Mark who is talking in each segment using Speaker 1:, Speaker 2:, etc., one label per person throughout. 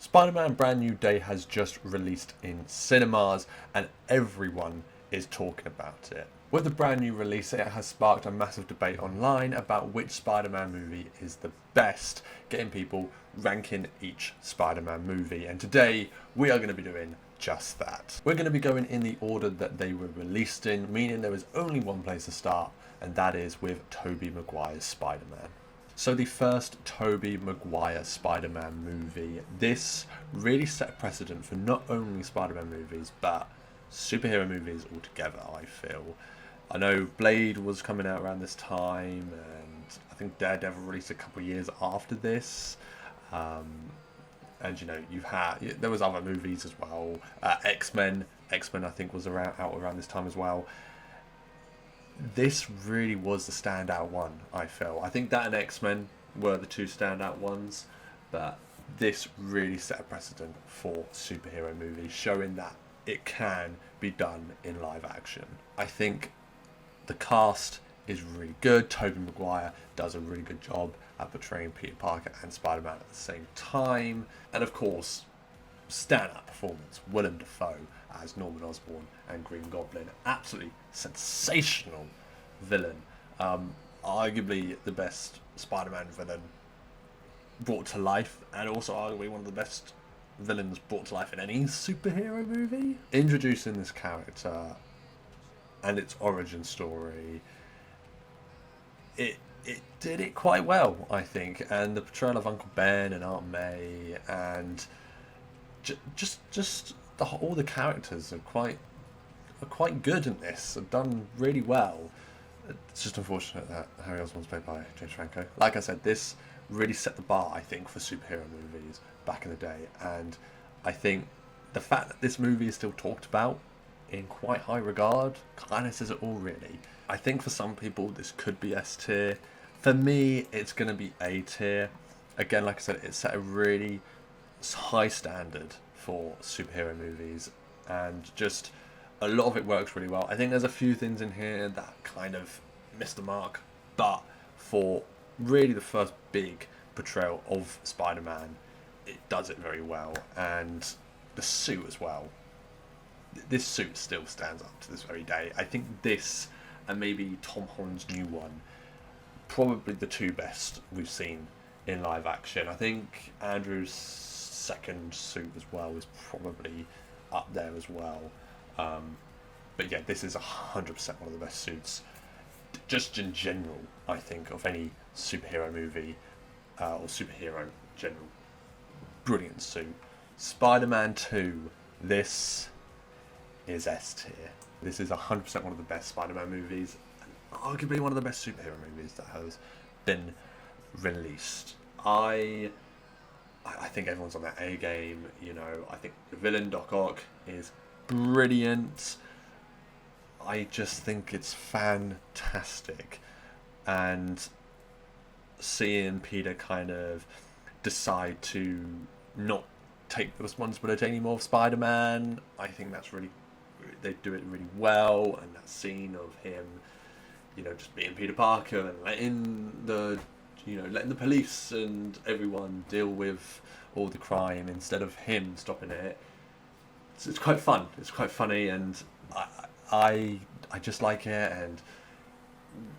Speaker 1: Spider-Man Brand New Day has just released in cinemas and everyone is talking about it. With the brand new release, it has sparked a massive debate online about which Spider-Man movie is the best, getting people ranking each Spider-Man movie. And today, we are going to be doing just that. We're going to be going in the order that they were released in, meaning there is only one place to start, and that is with Tobey Maguire's Spider-Man. So the first Tobey Maguire Spider-Man movie, this really set a precedent for not only Spider-Man movies, but superhero movies altogether, I feel. I know Blade was coming out around this time, and I think Daredevil released a couple of years after this. And you know, there was other movies as well. X-Men I think was out around this time as well. This really was the standout one, I feel. I think that and X-Men were the two standout ones, but this really set a precedent for superhero movies, showing that it can be done in live action. I think the cast is really good. Tobey Maguire does a really good job at portraying Peter Parker and Spider-Man at the same time. And of course, stand-up performance, Willem Dafoe as Norman Osborn and Green Goblin. Absolutely sensational villain. Arguably the best Spider-Man villain brought to life, and also arguably one of the best villains brought to life in any superhero movie. Introducing this character and its origin story, it did it quite well, I think. And the portrayal of Uncle Ben and Aunt May, and just all the characters are quite good in this. Have done really well. It's just unfortunate that Harry Osborn's played by James Franco. Like I said, this really set the bar, I think, for superhero movies back in the day. And I think the fact that this movie is still talked about in quite high regard kind of says it all, really. I think for some people this could be S tier. For me, it's going to be A tier. Again, like I said, it set a really high standard for superhero movies, and just a lot of it works really well. I think there's a few things in here that kind of missed the mark, but for really the first big portrayal of Spider-Man, it does it very well. And the suit as well. This suit still stands up to this very day. I think this and maybe Tom Holland's new one, probably the two best we've seen in live action. I think Andrew's second suit as well is probably up there as well. But yeah, this is 100% one of the best suits, just in general, I think, of any superhero movie or superhero in general. Brilliant suit. Spider-Man 2, this is S tier. This is 100% one of the best Spider-Man movies, and arguably one of the best superhero movies that has been released. I think everyone's on their A game. You know, I think the villain Doc Ock is brilliant. I just think it's fantastic, and seeing Peter kind of decide to not take the responsibility anymore of Spider-Man, I think that's really, they do it really well. And that scene of him, you know, just being Peter Parker and letting the police and everyone deal with all the crime instead of him stopping it. It's quite fun. It's quite funny, and I just like it. And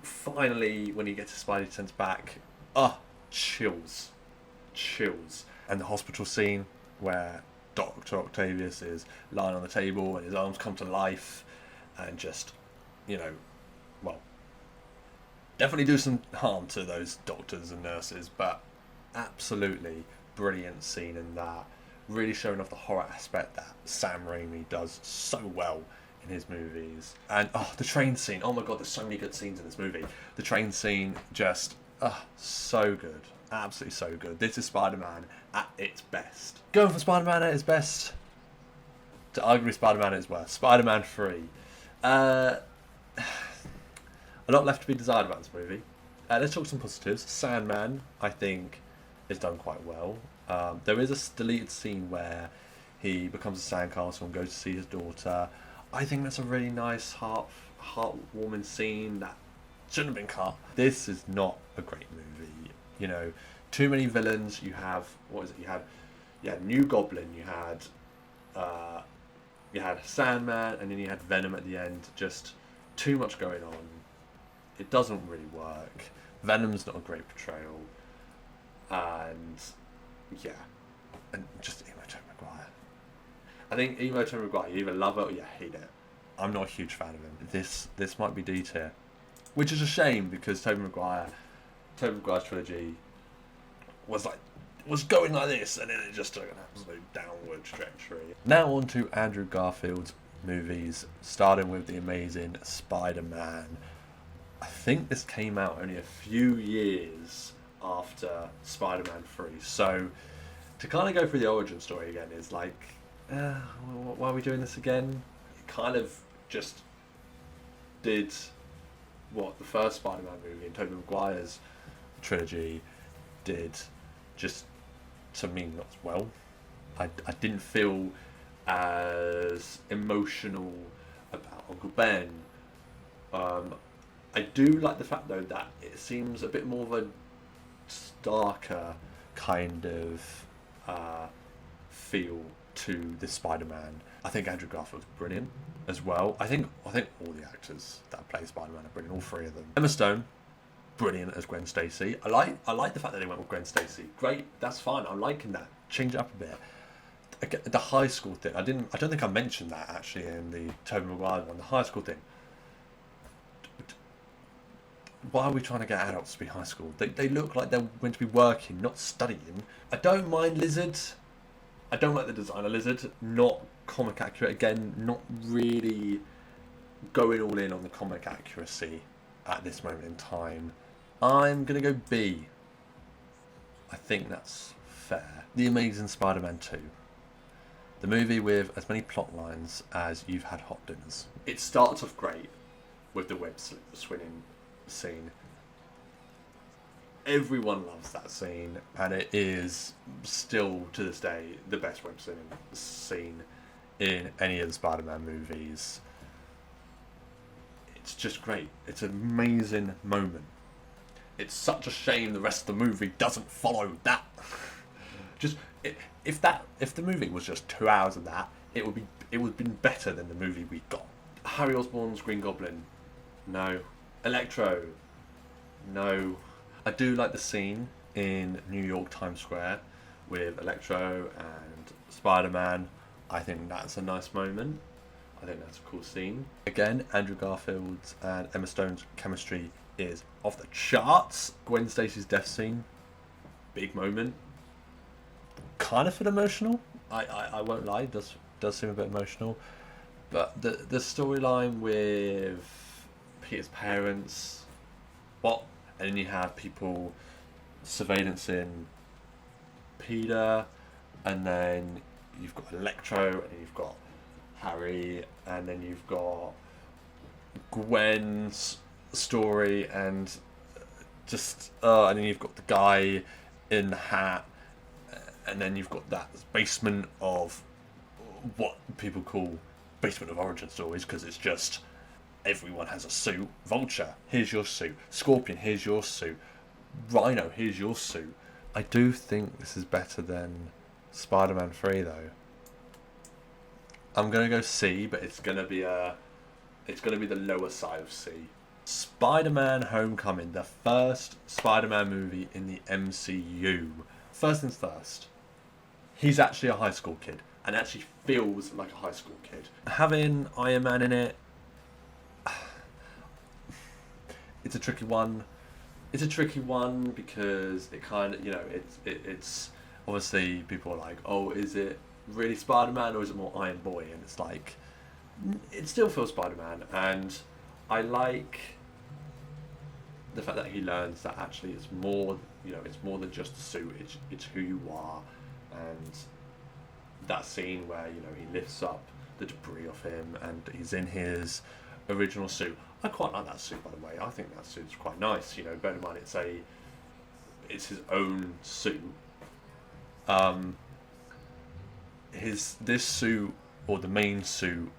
Speaker 1: finally, when he gets his Spidey sense back, chills. And the hospital scene where Dr. Octavius is lying on the table and his arms come to life, and just, definitely do some harm to those doctors and nurses, but absolutely brilliant scene in that. Really showing off the horror aspect that Sam Raimi does so well in his movies. And the train scene, oh my god, there's so many good scenes in this movie. The train scene, just so good. Absolutely so good. This is Spider-Man at its best. Going for Spider-Man at its best, to argue Spider-Man at its worst. Spider-Man 3. A lot left to be desired about this movie. Let's talk some positives. Sandman, I think, is done quite well. There is a deleted scene where he becomes a sandcastle and goes to see his daughter. I think that's a really nice, heartwarming scene that shouldn't have been cut. This is not a great movie. You know, too many villains. You have, you had New Goblin, you had Sandman, and then you had Venom at the end. Just too much going on. It doesn't really work. Venom's not a great portrayal, and yeah, and just Emo Tobey Maguire. I think Emo Tobey Maguire, you either love it or you hate it. I'm not a huge fan of him. This might be D tier, which is a shame because Tobey Maguire's trilogy was going like this, and then it just took an absolute downward trajectory. Now on to Andrew Garfield's movies, starting with the amazing Spider-Man. I think this came out only a few years after Spider-Man 3, so to kind of go through the origin story again is like, why are we doing this again? It kind of just did what the first Spider-Man movie and Tobey Maguire's trilogy did, just to me not as well. I didn't feel as emotional about Uncle Ben. I do like the fact though that it seems a bit more of a darker kind of feel to this Spider-Man. I think Andrew Garfield's brilliant as well. I think all the actors that play Spider-Man are brilliant, all three of them. Emma Stone, brilliant as Gwen Stacy. I like the fact that they went with Gwen Stacy. Great, that's fine. I'm liking that. Change it up a bit. Again, the high school thing. I don't think I mentioned that actually in the Tobey Maguire one. The high school thing. Why are we trying to get adults to be high school? They look like they're meant to be working, not studying. I don't mind Lizard. I don't like the design of Lizard. Not comic accurate. Again, not really going all in on the comic accuracy at this moment in time. I'm going to go B. I think that's fair. The Amazing Spider-Man 2. The movie with as many plot lines as You've Had Hot Dinners. It starts off great with the web swinging scene. Everyone loves that scene, and it is still to this day the best web swinging scene in any of the Spider-Man movies. It's just great. It's an amazing moment. It's such a shame the rest of the movie doesn't follow that. If the movie was just 2 hours of that, it would have been better than the movie we got. Harry Osborn's Green Goblin, no. Electro, no. I do like the scene in New York Times Square with Electro and Spider-Man. I think that's a nice moment. I think that's a cool scene. Again, Andrew Garfield's and Emma Stone's chemistry is off the charts. Gwen Stacy's death scene, big moment. Kind of feel emotional. I won't lie, it does seem a bit emotional. But the storyline with Peter's parents, and then you have people surveillancing Peter, and then you've got Electro, and then you've got Harry, and then you've got Gwen's story, and and then you've got the guy in the hat, and then you've got that basement of what people call basement of origin stories, because it's just everyone has a suit. Vulture, here's your suit. Scorpion, here's your suit. Rhino, here's your suit. I do think this is better than Spider-Man 3 though. I'm gonna go C, but it's gonna be the lower side of C. Spider-Man Homecoming, the first Spider-Man movie in the MCU. First things first, he's actually a high school kid, and actually feels like a high school kid. Having Iron Man in it, it's a tricky one. It's a tricky one because it kind of, it's obviously people are like, oh, is it really Spider-Man or is it more Iron Boy? And it's like, it still feels Spider-Man, and I like the fact that he learns that actually it's more, it's more than just a suit. It's who you are, and that scene where he lifts up the debris off him and he's in his original suit. I quite like that suit, by the way. I think that suit's quite nice. Bear in mind it's his own suit. This suit, or the main suit,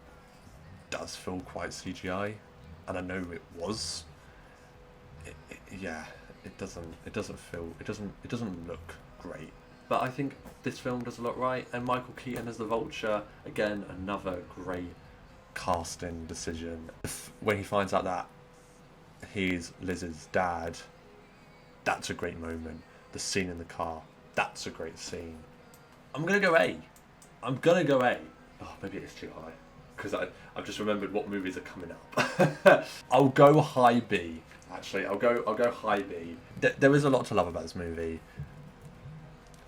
Speaker 1: does feel quite CGI, and I know it was. It doesn't look great. But I think this film does a lot right, and Michael Keaton as the Vulture, again, another great casting decision. When he finds out that he's Liz's dad, that's a great moment. The scene in the car, that's a great scene. I'm gonna go A. I'm gonna go A. Oh, maybe it's too high, because I've just remembered what movies are coming up. I'll go high B. Actually, I'll go high B. There is a lot to love about this movie.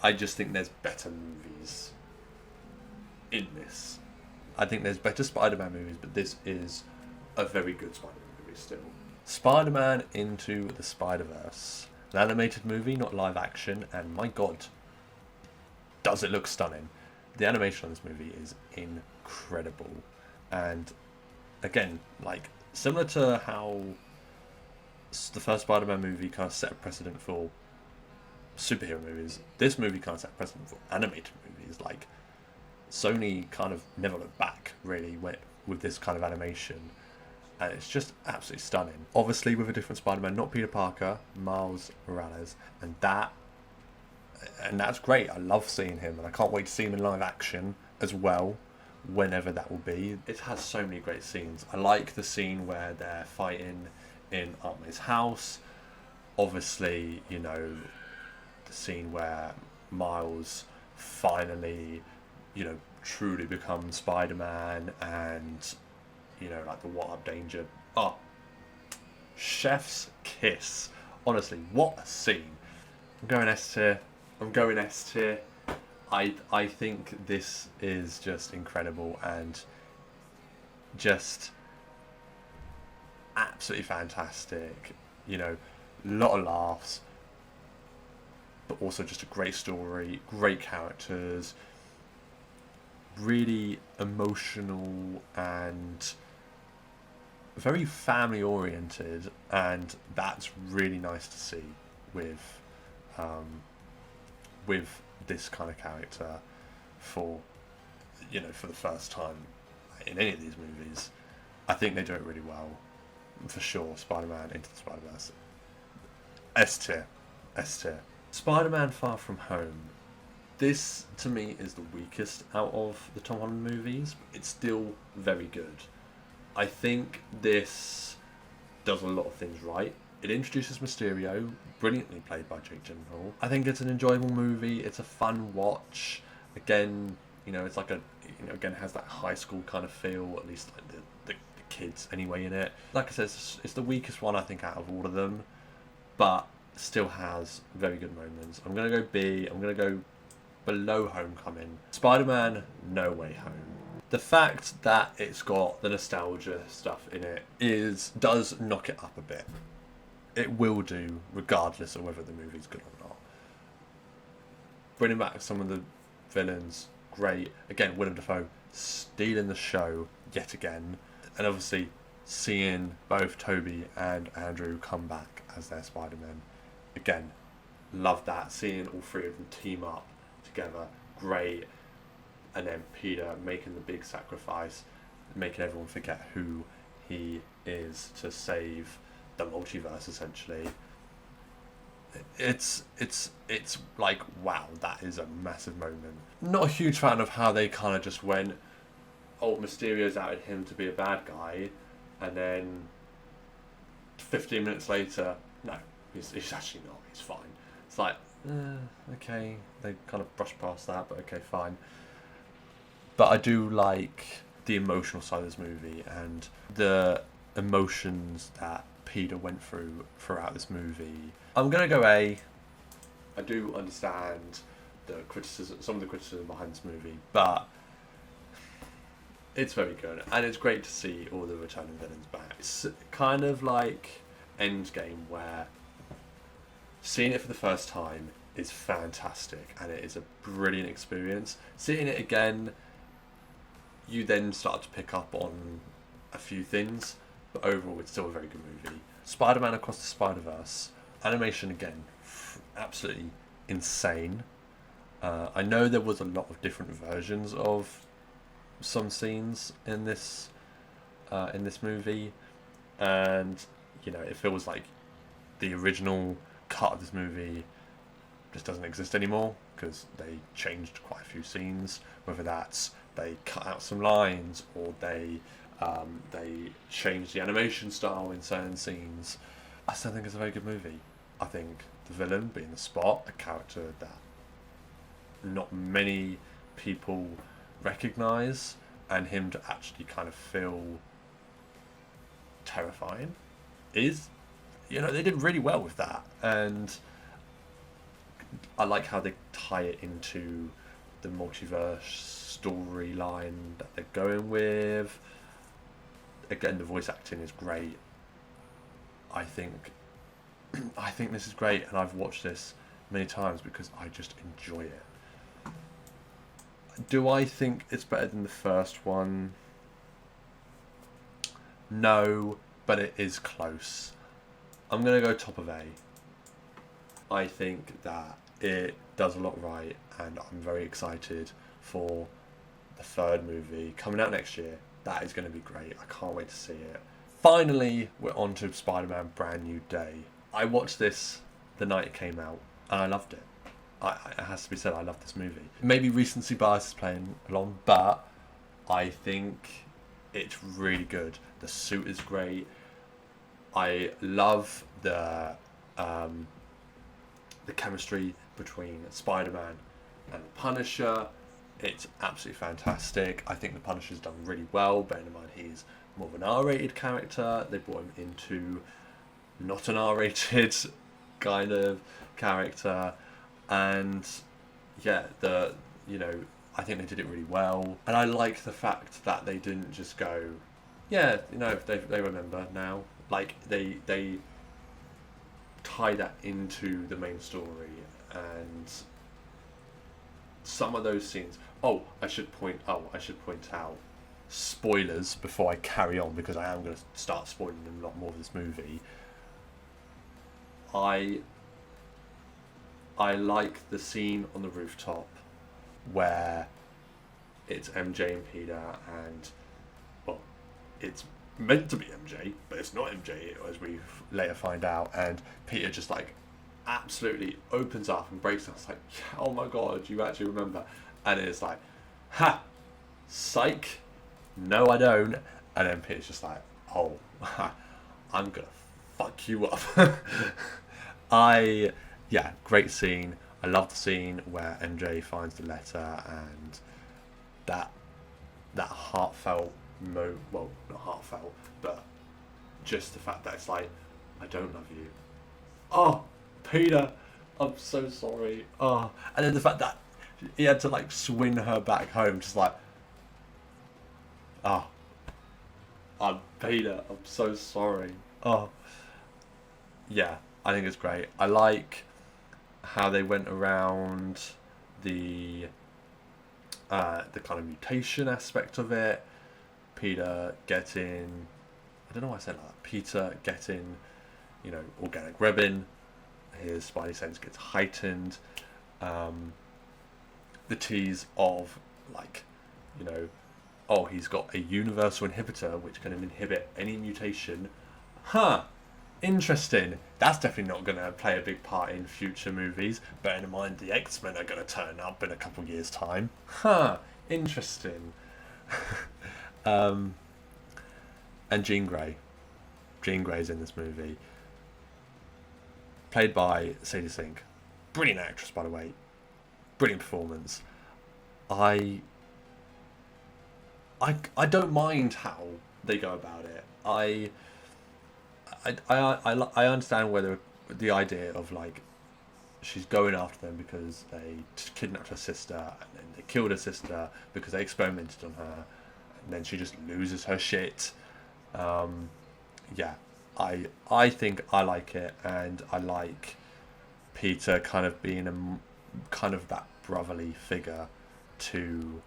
Speaker 1: I just think there's better movies in this. I think there's better Spider-Man movies, but this is a very good Spider-Man movie still. Spider-Man Into the Spider-Verse. An animated movie, not live action, and my god, does it look stunning. The animation on this movie is incredible. And again, like, similar to how the first Spider-Man movie kind of set a precedent for superhero movies, this movie kind of set a precedent for animated movies. Like, Sony kind of never looked back, really, with this kind of animation. And it's just absolutely stunning. Obviously, with a different Spider-Man, not Peter Parker, Miles Morales, and that's great. I love seeing him, and I can't wait to see him in live action as well, whenever that will be. It has so many great scenes. I like the scene where they're fighting in Aunt May's house. Obviously, you know, the scene where Miles finally, you know, truly becomes Spider-Man, and, you know, like the what up danger. Oh, chef's kiss. Honestly, what a scene. I'm going S tier. I think this is just incredible and just absolutely fantastic. You know, a lot of laughs, but also just a great story, great characters, really emotional and very family oriented, and that's really nice to see with this kind of character for the first time in any of these movies. I think they do it really well, for sure. Spider-Man Into the Spider-Verse, S tier. Spider-Man Far From Home. This, to me, is the weakest out of the Tom Holland movies. It's still very good. I think this does a lot of things right. It introduces Mysterio, brilliantly played by Jake Gyllenhaal. I think it's an enjoyable movie. It's a fun watch. Again, you know, it's like again, it has that high school kind of feel, at least like the kids anyway in it. Like I said, it's the weakest one, I think, out of all of them, but still has very good moments. I'm going to go B. I'm going to go below Homecoming. Spider-Man No Way Home. The fact that it's got the nostalgia stuff in it does knock it up a bit. It will do, regardless of whether the movie's good or not. Bringing back some of the villains, great. Again, Willem Dafoe stealing the show yet again. And obviously, seeing both Toby and Andrew come back as their Spider-Man. Again, love that. Seeing all three of them team up together, great. And then Peter making the big sacrifice, making everyone forget who he is to save the multiverse, essentially. It's like, wow, that is a massive moment. Not a huge fan of how they kind of just went, oh, Mysterio's outed him to be a bad guy, and then 15 minutes later, no, he's actually not, he's fine. It's like, okay, they kind of brushed past that, but okay, fine. But I do like the emotional side of this movie and the emotions that Peter went through throughout this movie. I'm going to go A. I do understand some of the criticism behind this movie, but it's very good. And it's great to see all the returning villains back. It's kind of like Endgame, where seeing it for the first time is fantastic and it is a brilliant experience. Seeing it again, you then start to pick up on a few things, but overall it's still a very good movie. Spider-Man Across the Spider-Verse. Animation, again, absolutely insane. I know there was a lot of different versions of some scenes in this movie, and you know, it feels like the original cut of this movie just doesn't exist anymore, because they changed quite a few scenes, whether that's they cut out some lines or they changed the animation style in certain scenes. I still think it's a very good movie. I think the villain being the Spot, a character that not many people recognise, and him to actually kind of feel terrifying is, they did really well with that. And I like how they tie it into the multiverse storyline that they're going with. Again, the voice acting is great. I think this is great, and I've watched this many times because I just enjoy it. Do I think it's better than the first one? No, but it is close. I'm going to go top of A. I think that it does a lot right, and I'm very excited for the third movie coming out next year. That is going to be great. I can't wait to see it. Finally, we're on to Spider-Man Brand New Day. I watched this the night it came out, and I loved it. It has to be said, I love this movie. Maybe recency bias is playing along, but I think it's really good. The suit is great. I love the chemistry between Spider-Man and the Punisher. It's absolutely fantastic. I think the Punisher's done really well, bearing in mind he's more of an R-rated character. They brought him into not an R-rated kind of character. And yeah, I think they did it really well. And I like the fact that they didn't just go, yeah, they remember now. Like, they tie that into the main story. And some of those scenes... I should point out, spoilers before I carry on, because I am going to start spoiling a lot more of this movie. I like the scene on the rooftop where it's MJ and Peter, and it's meant to be MJ, but it's not MJ, as we later find out. And Peter just absolutely opens up and breaks down. It's like, oh my god, you actually remember? And it's like, ha, psych, no I don't. And then Peter's just like, oh, I'm gonna fuck you up. Great scene. I love the scene where MJ finds the letter, and that heartfelt well, not heartfelt, but just the fact that it's like, I don't love you. Oh, Peter, I'm so sorry. Oh, and then the fact that he had to swing her back home, just I'm Peter, I'm so sorry. Oh, yeah, I think it's great. I like how they went around the kind of mutation aspect of it. Peter getting, I don't know why I said that. Peter getting, organic ribbon. His spidey sense gets heightened. The tease of he's got a universal inhibitor which can inhibit any mutation. Interesting. That's definitely not going to play a big part in future movies. Bearing in mind the X-Men are going to turn up in a couple years' time. Interesting. And Jean Grey. Jean Grey's in this movie. Played by Sadie Sink. Brilliant actress, by the way. Brilliant performance. I don't mind how they go about it. I understand whether the idea of she's going after them because they kidnapped her sister and then they killed her sister because they experimented on her, and then she just loses her shit. I think I like it, and I like Peter kind of being that brotherly figure to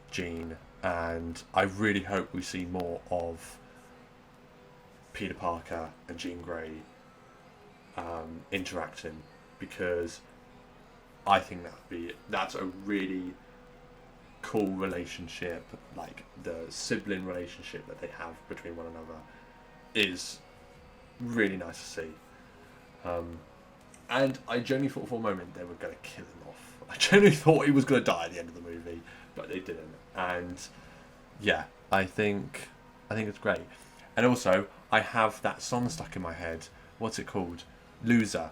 Speaker 1: Jean, and I really hope we see more of Peter Parker and Jean Grey interacting, because I think that's a really cool relationship. The sibling relationship that they have between one another is really nice to see. And I genuinely thought for a moment they were going to kill him off. I genuinely thought he was going to die at the end of the movie, but they didn't. And yeah, I think it's great. And also, I have that song stuck in my head. What's it called? Loser.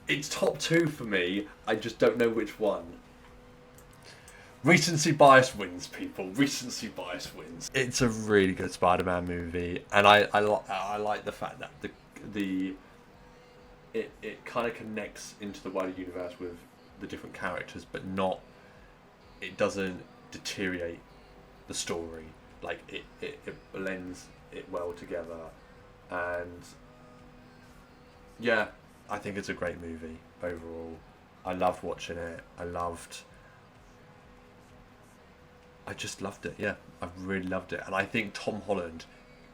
Speaker 1: It's top 2 for me. I just don't know which one. Recency bias wins, people. Recency bias wins. It's a really good Spider-Man movie, and I like the fact that it kind of connects into the wider universe with the different characters, but it doesn't deteriorate the story. Like it blends it well together, and yeah, I think it's a great movie overall. I loved watching it. I just loved it. Yeah, I really loved it, and I think Tom Holland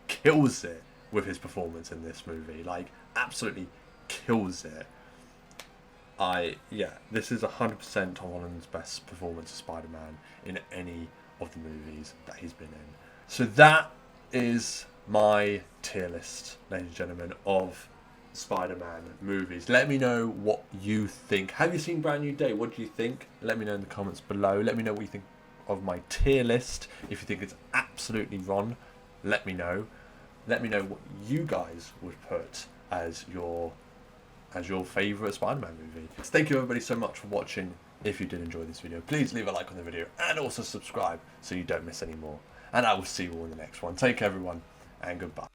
Speaker 1: kills it with his performance in this movie. Like, absolutely kills it. This is 100% Tom Holland's best performance of Spider-Man in any of the movies that he's been in. So that is my tier list, ladies and gentlemen, of Spider-Man movies. Let me know what you think. Have you seen Brand New Day? What do you think? Let me know in the comments below. Let me know what you think of my tier list. If you think it's absolutely wrong, let me know. Let me know what you guys would put as your favourite Spider-Man movie. Thank you everybody so much for watching. If you did enjoy this video, please leave a like on the video and also subscribe so you don't miss any more. And I will see you all in the next one. Take care everyone, and goodbye.